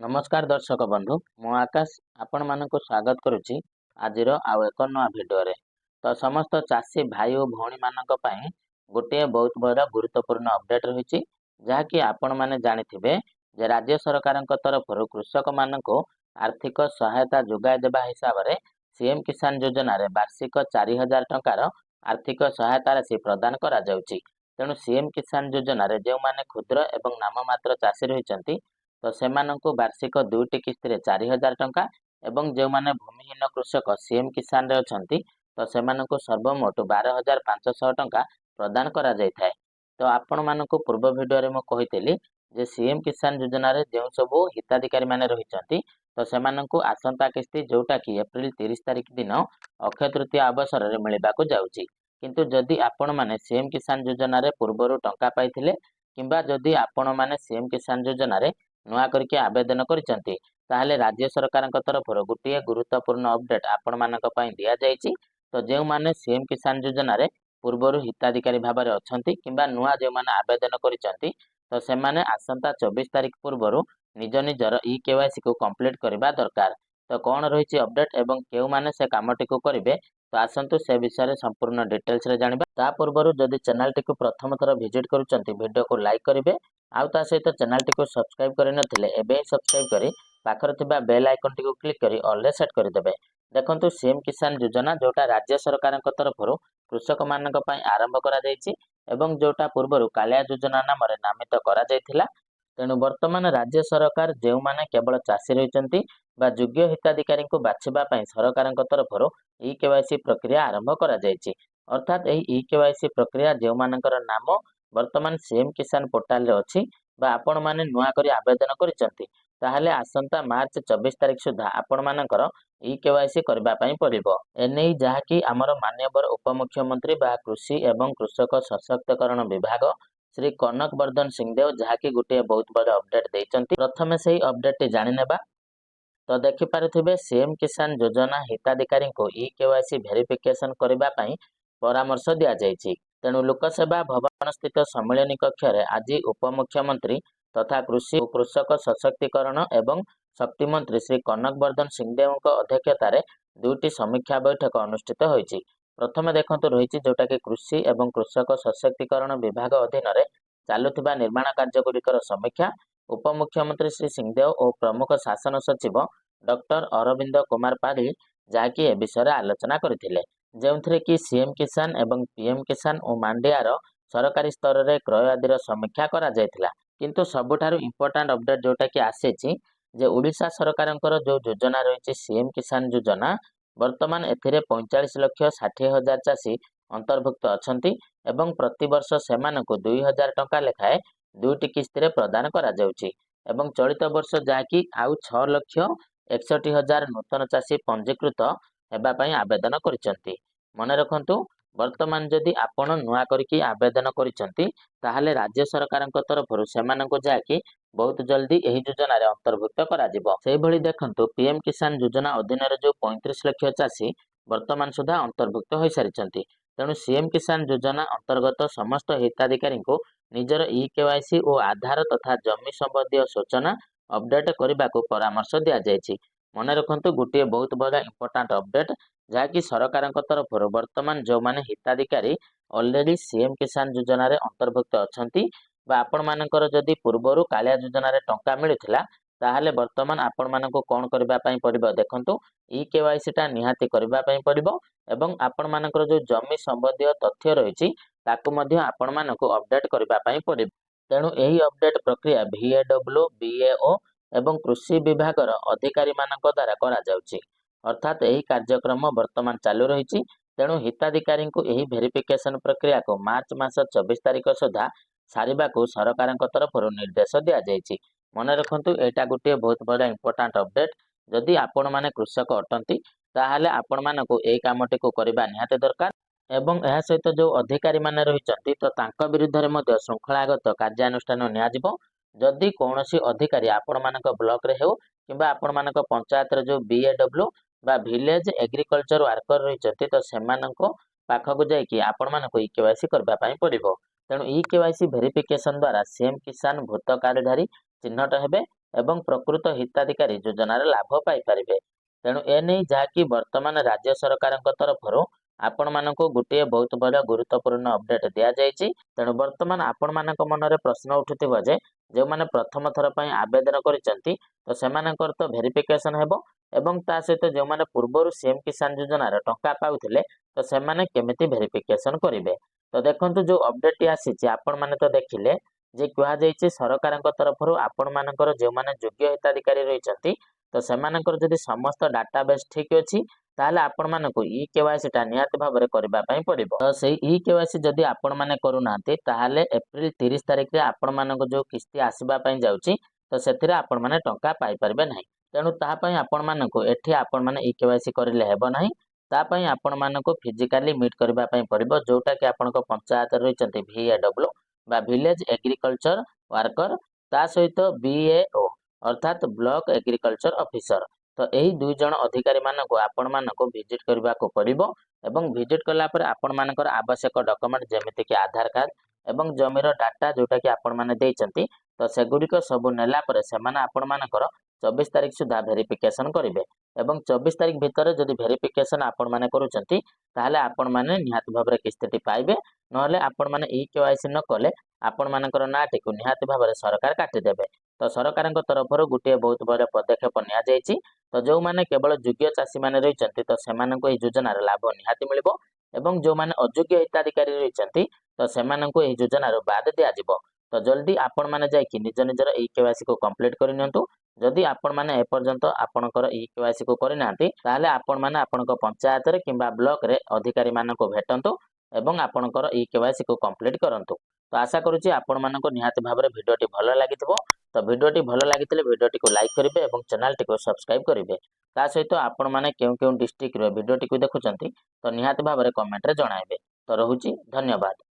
नमस्कार दर्शक बंधु मु आकाश आपण मानक स्वागत करुच्ची आज एक नुआ भिडियो रे। तो समस्त चाषी भाई और भौणी मानक पई गोटे बहुत बड़ा गुरुत्वपूर्ण अपडेट रही जहाँकि आपण माने जानिथिबे जे राज्य सरकार तरफ कृषक मानक आर्थिक सहायता जोगाई देबा हिसाब रे सीएम किसान योजना रे वार्षिक 4000 टंकार आर्थिक सहायता राशि प्रदान करा जाउची। तेणु सीएम किसान योजना रे जो माने क्षुद्र एवं नाममात्र चाषी रहिचंती तो सेमानंकु वार्षिक 2टी किस्ती रे 4000 टंका एवं जो माने भूमिहीन कृषक सीएम किसान रे अछंती तो सेमानंकु सर्वमोट 12500 टंका प्रदान करा जायथाय। तो आपण मानकु पूर्व भिडियो रे मु कहितली जे सीएम किसान योजना रे जेउ सब हिताधिकारी माने रहिचंती तो सेमानंकु आसंता किस्ती जोटा कि एप्रिल 30 तारिख दिन अक्षय तृतीया अवसर रे मिलिबाकु जाउची। किंतु जदि आपण माने सीएम किसान योजना रे पूर्वरु टंका पाइथिले किंबा जदि आपण माने सीएम किसान योजना रे नुआ करके आवेदन करिसंती ताहले राज्य सरकार तरफ गोटे गुरुत्वपूर्ण अपडेट आपण मानक पई दिया जायछि। तो जो माने सीएम किसान योजना रे पूर्वरु हिताधिकारी भाव में अछंती किंबा नुआ जो माने आवेदन करिसंती तो सेमाने आसंता 24 तारिख पूर्वरु निज निजर ई केवाईसी को कंप्लीट करबा दरकार। तो कौन रही अपडेट एवं केउ माने से कामटी को करिवे तो आसंतु से विषय संपूर्ण डिटेल्स रे जानिबा। ता पूर्वरु जदि चैनल टी को प्रथम थर विजिट करूचंती वीडियो को लाइक करिवे आउ ता सहित चैनल टी को सब्सक्राइब करि नथिले एबे सब्सक्राइब करी पाखर थिबा बेल आइकन टी को क्लिक करी ऑल रे सेट करि देबे। देखंतु सीएम किसान योजना जोटा राज्य सरकार तरफ कृषक मानक पई आरंभ करा जायछि एवं जोटा पूर्वरु कालिया योजना नाम रे नामित करा जायथिला। तेणु वर्तमान राज्य सरकार जो माने केवल चाषी रहिचंती बा योग्य हिताधिकारी को बाछिबा पई सरकार तरफ ई केवाईसी प्रक्रिया आरंभ करा जायछि। अर्थात एही ई केवाईसी प्रक्रिया जो मानकर नाम वर्तमान सीएम किसान पोर्टाल रे अछि बा आपण माने नुआ करी आवेदन करिसंती ताहले आसंता मार्च 24 तारिख सुधा आपण मानकर ई केवाईसी करबा पई पड़िबो। एनै जहाँकि आमर मान्यवर उपमुख्यमंत्री बा कृषि एवं कृषक सशक्तिकरण विभाग श्री कनक वर्धन सिंहदेव जहाँकि गोटे बहुत बड़ अपडेट देइचंती। प्रथमे सेही अपडेट जानि नेबा। तो देखि पारुथिबे सीएम किसान योजना हिताधिकारी को ई केवाईसी वेरिफिकेशन करबा पई परामर्श दिया जायछि। तेणु लोकसेवा भवन स्थित सम्मेलन कक्ष रे आज उपमुख्यमंत्री तथा कृषि और कृषक सशक्तिकरण एवं शक्ति मंत्री श्री कनक वर्धन सिंहदेव अध्यक्षतार दुईटी समीक्षा बैठक अनुष्ठित होईछि। प्रथमे देखंतु रही जोटा कि कृषि एवं कृषक सशक्तिकरण विभाग अधीन चालुथिबा निर्माण कार्यगुड़िकर समीक्षा उपमुख्यमंत्री श्री सिंहदेव और प्रमुख शासन सचिव डॉक्टर अरविंद कुमार पाढ़ी जहाँकि ए विषय आलोचना करथिले जेउथिरे कि सीएम किसान एवं पीएम किसान और मांडियार सरकारी स्तर में क्रय आदिर समीक्षा करा जायथिला। किंतु सबुठारु इम्पोर्टांट अपडेट जोटा कि आसेछि जे ओडिशा सरकारंकर जो योजना रही सीएम किसान योजना वर्तमान एथिरे 45,60,000 चाषी अंतर्भुक्त अछंती एवं प्रतिवर्ष सेमानकु 2000 टंका लेखाए 2टी किस्ती रे प्रदान करा जाउछि एवं चलित वर्ष जाकी आउ 6,61,000 नूतन चाषी पंजीकृत हेबा पई आवेदन करिसंती। मने रखंतु वर्तमान जदि आपण नुआ करके आवेदन करिसंती ताहले राज्य सरकार तरफ सेमानंको जाकी बहुत जल्दी यही योजना रे अंतर्भुक्त करा जिवो। सेही भली देखंतु पीएम किसान योजना अधीन रे जो 35 लाख चाषी वर्तमान सुधा अंतर्भुक्त होई सारिचंती। तेणु सीएम किसान योजना अंतर्गत समस्त हिताधिकारी को निजर ई केवाईसी और आधार तथा जमी संबंधी सूचना अपडेट करने को परामर्श दिया जायछि। मने रखंतु गोटे बहुत बड़ा इंपोर्टांट अपडेट जहाँकि सरकार तरफ वर्तमान जो माने हिताधिकारी ऑलरेडी सीएम किसान योजना रे अंतर्भुक्त अछंती बा आपण मानकर जदि पूर्वरु कालिया योजना रे टंका मिलिथिला ताहले वर्तमान आपण मानको कोन करबा पई पड़िबो देखंतु ई केवाईसी टा निहाती करबा पई पड़िबो एवं आपण मानकर जो जमी संबंधी तथ्य रहिछि ताकु मध्ये आपण मानको अपडेट करबा पई पड़िबो। तेणु एही अपडेट प्रक्रिया VAW BAO एवं कृषि विभाग अधिकारी मानक द्वारा करा जाउछि। अर्थात एही कार्यक्रम वर्तमान चालू रहिछि। तेणु हिताधिकारी को एही वेरिफिकेशन प्रक्रिया को मार्च मास 24 तारिख सुधा सारिबा को सरकार तरफ निर्देश दिया जायछि। मने रखंतु एटा गोटे बहुत बड़ा इंपोर्टांट अपडेट जदि आपण माने कृषक अटंती ताहले आपण मानको एई कामटी को करबा निहाते दरकार एवं एहा सहित जो अधिकारी माने रहिचंती तो तांका विरुद्ध रे मध्ये श्रृंखलागत कार्यानुष्ठान नियाजिबो। जदि कौनसी अधिकारी आपण मानक ब्लॉक रे हेउ किंबा आपण मानक पंचायत रे जो BAW बा विलेज एग्रीकल्चर वर्कर रहिचंती तो सेमाननको पाखकु जाय कि आपण मानको ई केवाईसी करबा पई पड़िबो। तेणु ई केवाईसी वेरिफिकेशन द्वारा सीएम किसान भूत कार्डधारी चिन्हट हेबे ଏବଂ ପ୍ରକୃତ ହିତାଧିକାରୀ ଯୋଜନାର ଲାଭ ପାଇପାରିବେ। ତେଣୁ ଏନେଇ ଯାହାକି ବର୍ତ୍ତମାନ ରାଜ୍ୟ ସରକାରଙ୍କ ତରଫରୁ ଆପଣମାନଙ୍କୁ ଗୋଟିଏ ବହୁତ ବଡ଼ ଗୁରୁତ୍ୱପୂର୍ଣ୍ଣ ଅପଡେଟ୍ ଦିଆଯାଇଛି। ତେଣୁ ବର୍ତ୍ତମାନ ଆପଣମାନଙ୍କ ମନରେ ପ୍ରଶ୍ନ ଉଠୁଥିବ ଯେ ଯେଉଁମାନେ ପ୍ରଥମ ଥର ପାଇଁ ଆବେଦନ କରିଛନ୍ତି ତ ସେମାନଙ୍କର ତ ଭେରିଫିକେସନ ହେବ ଏବଂ ତା ସହିତ ଯେଉଁମାନେ ପୂର୍ବରୁ ସିଏମ୍ କିଷାନ ଯୋଜନାର ଟଙ୍କା ପାଉଥିଲେ ତ ସେମାନେ କେମିତି ଭେରିଫିକେସନ କରିବେ। ତ ଦେଖନ୍ତୁ ଯୋଉ ଅପଡେଟଟି ଆସିଛି ଆପଣମାନେ ତ ଦେଖିଲେ ଯେ କୁହାଯାଇଛି ସରକାରଙ୍କ ତରଫରୁ ଆପଣମାନଙ୍କର ଯେଉଁମାନେ ଯୋଗ୍ୟ ହିତାଧିକାରୀ ରହିଛନ୍ତି ତ ସେମାନଙ୍କର ଯଦି ସମସ୍ତ ଡାଟାବେସ୍ ଠିକ୍ ଅଛି ତାହେଲେ ଆପଣମାନଙ୍କୁ ଇ-କେୱାଇସି ଟା ନିହାତି ଭାବରେ କରିବା ପାଇଁ ପଡ଼ିବ। ତ ସେଇ ଇ-କେୱାଇସି ଯଦି ଆପଣମାନେ କରୁନାହାନ୍ତି ତାହେଲେ ଏପ୍ରିଲ 30 ତାରିଖରେ ଆପଣମାନଙ୍କୁ ଯୋଉ କିସ୍ତି ଆସିବା ପାଇଁ ଯାଉଛି ତ ସେଥିରେ ଆପଣମାନେ ଟଙ୍କା ପାଇପାରିବେ ନାହିଁ। ତେଣୁ ତାହା ପାଇଁ ଆପଣମାନଙ୍କୁ ଏଠି ଆପଣମାନେ ଇ-କେୱାଇସି କରିଲେ ହେବ ନାହିଁ। ତା ପାଇଁ ଆପଣମାନଙ୍କୁ ଫିଜିକାଲି ମିଟ୍ କରିବା ପାଇଁ ପଡ଼ିବ, ଯୋଉଟା କି ଆପଣଙ୍କ ପଞ୍ଚାୟତରେ ରହିଛନ୍ତି VAW ବା ଭିଲେଜ ଏଗ୍ରିକଲଚର ୱାର୍କର, ତା ସହିତ BAO ଅର୍ଥାତ୍ ବ୍ଲକ ଏଗ୍ରିକଲଚର ଅଫିସର। ତ ଏହି ଦୁଇ ଜଣ ଅଧିକାରୀ ମାନଙ୍କୁ ଆପଣମାନଙ୍କୁ ଭିଜିଟ୍ କରିବାକୁ ପଡ଼ିବ ଏବଂ ଭିଜିଟ୍ କଲା ପରେ ଆପଣମାନଙ୍କର ଆବଶ୍ୟକ ଡକ୍ୟୁମେଣ୍ଟ ଯେମିତିକି ଆଧାର କାର୍ଡ ଏବଂ ଜମିର ଡାଟା ଯୋଉଟାକି ଆପଣମାନେ ଦେଇଛନ୍ତି ତ ସେଗୁଡ଼ିକ ସବୁ ନେଲା ପରେ ସେମାନେ ଆପଣମାନଙ୍କର 24 ତାରିଖ ସୁଦ୍ଧା ଭେରିଫିକେସନ କରିବେ ଏବଂ 24 ତାରିଖ ଭିତରେ ଯଦି ଭେରିଫିକେସନ ଆପଣମାନେ କରୁଛନ୍ତି ତାହେଲେ ଆପଣମାନେ ନିହାତି ଭାବରେ କିସ୍ତିଟି ପାଇବେ। ନହେଲେ ଆପଣମାନେ ଇ-କେୱାଇସି ନ କଲେ ଆପଣମାନଙ୍କର ନାଁଟିକୁ ନିହାତି ଭାବରେ ସରକାର କାଟିଦେବେ। ତ ସରକାରଙ୍କ ତରଫରୁ ଗୋଟିଏ ବହୁତ ବଡ଼ ପଦକ୍ଷେପ ନିଆଯାଇଛି। ତ ଯେଉଁମାନେ କେବଳ ଯୋଗ୍ୟ ଚାଷୀମାନେ ରହିଛନ୍ତି ତ ସେମାନଙ୍କୁ ଏହି ଯୋଜନାର ଲାଭ ନିହାତି ମିଳିବ ଏବଂ ଯେଉଁମାନେ ଅଯୋଗ୍ୟ ହିତାଧିକାରୀ ରହିଛନ୍ତି ତ ସେମାନଙ୍କୁ ଏହି ଯୋଜନାରୁ ବାଦ ଦିଆଯିବ। ତ ଜଲ୍ଦି ଆପଣମାନେ ଯାଇକି ନିଜ ନିଜର ଇ-କେୱାଇସି କୁ କମ୍ପ୍ଲିଟ୍ କରିନିଅନ୍ତୁ। ଯଦି ଆପଣମାନେ ଏପର୍ଯ୍ୟନ୍ତ ଆପଣଙ୍କର ଇ-କେୱାଇସି କୁ କରିନାହାନ୍ତି ତାହେଲେ ଆପଣମାନେ ଆପଣଙ୍କ ପଞ୍ଚାୟତରେ କିମ୍ବା ବ୍ଲକରେ ଅଧିକାରୀମାନଙ୍କୁ ଭେଟନ୍ତୁ ଏବଂ ଆପଣଙ୍କର ଇ-କେୱାଇସି କୁ କମ୍ପ୍ଲିଟ୍ କରନ୍ତୁ। ତ ଆଶା କରୁଛି ଆପଣମାନଙ୍କୁ ନିହାତି ଭାବରେ ଭିଡ଼ିଓଟି ଭଲ ଲାଗିଥିବ। ତ ଭିଡ଼ିଓଟି ଭଲ ଲାଗିଥିଲେ ଭିଡ଼ିଓଟିକୁ ଲାଇକ୍ କରିବେ ଏବଂ ଚ୍ୟାନେଲଟିକୁ ସବସ୍କ୍ରାଇବ୍ କରିବେ। ତା ସହିତ ଆପଣମାନେ କେଉଁ କେଉଁ ଡିଷ୍ଟ୍ରିକ୍ଟରେ ଭିଡ଼ିଓଟିକୁ ଦେଖୁଛନ୍ତି ତ ନିହାତି ଭାବରେ କମେଣ୍ଟରେ ଜଣାଇବେ। ତ ରହୁଛି, ଧନ୍ୟବାଦ।